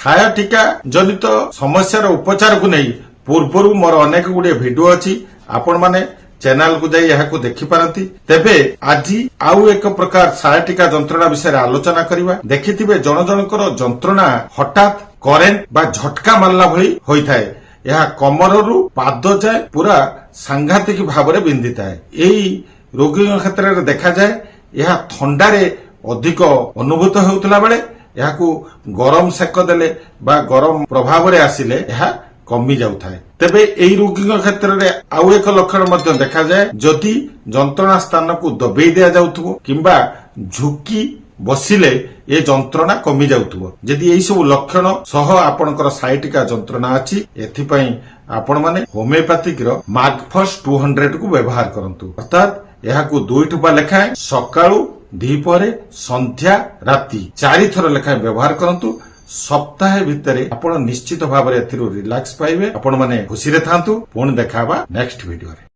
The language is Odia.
ଛାୟାଟିକା ଜନିତ ସମସ୍ୟାର ଉପଚାରକୁ ନେଇ ପୂର୍ବରୁ ମୋର ଅନେକ ଗୁଡ଼ିଏ ଭିଡିଓ ଅଛି, ଆପଣମାନେ ଚ୍ୟାନେଲକୁ ଯାଇ ଏହାକୁ ଦେଖିପାରନ୍ତି। ତେବେ ଆଜି ଆଉ ଏକ ପ୍ରକାର ଛାୟାଟିକା ଯନ୍ତ୍ରଣା ବିଷୟରେ ଆଲୋଚନା କରିବା। ଦେଖିଥିବେ ଜଣ ଜଣଙ୍କର ଯନ୍ତ୍ରଣା ହଠାତ୍ କରେଣ୍ଟ ବା ଝଟକା ମାରିଲା ଭଳି ହୋଇଥାଏ। ଏହା କମରରୁ ପାଦ ଯାଏ ପୁରା ସାଂଘାତିକ ଭାବରେ ବିନ୍ଧିଥାଏ। ଏହି ରୋଗୀଙ୍କ କ୍ଷେତ୍ରରେ ଦେଖାଯାଏ ଏହା ଥଣ୍ଡାରେ ଅଧିକ ଅନୁଭୂତ ହେଉଥିଲା ବେଳେ ଏହାକୁ ଗରମ ସେକ ଦେଲେ ବା ଗରମ ପ୍ରଭାବରେ ଆସିଲେ ଏହା କମି ଯାଉଥାଏ। ତେବେ ଏହି ରୋଗୀଙ୍କ କ୍ଷେତ୍ରରେ ଆଉ ଏକ ଲକ୍ଷଣ ମଧ୍ୟ ଦେଖାଯାଏ, ଯଦି ଯନ୍ତ୍ରଣା ସ୍ଥାନକୁ ଦବେଇ ଦିଆଯାଉଥିବ କିମ୍ବା ଝୁକି ବସିଲେ ଏ ଯନ୍ତ୍ରଣା କମି ଯାଉଥିବ। ଯଦି ଏହି ସବୁ ଲକ୍ଷଣ ସହ ଆପଣଙ୍କର ସାଇଟିକା ଯନ୍ତ୍ରଣା ଅଛି, ଏଥିପାଇଁ ଆପଣମାନେ ହୋମିଓପାଥିକର ମାର୍କଫସ୍ 200 କୁ ବ୍ୟବହାର କରନ୍ତୁ। ଅର୍ଥାତ୍ ଏହାକୁ 2 ଠୋପା ଲେଖାଏଁ ସକାଳୁ, ଦ୍ୱିପହରେ, ସନ୍ଧ୍ୟା, ରାତି 4 ଥର ଲେଖାଏଁ ବ୍ୟବହାର କରନ୍ତୁ। ସପ୍ତାହେ ଭିତରେ ଆପଣ ନିଶ୍ଚିତ ଭାବରେ ଏଥିରୁ ରିଲାକ୍ସ ପାଇବେ। ଆପଣମାନେ ଖୁସିରେ ଥାନ୍ତୁ। ପୁଣି ଦେଖାହେବା ନେକ୍ସଟ ଭିଡିଓରେ।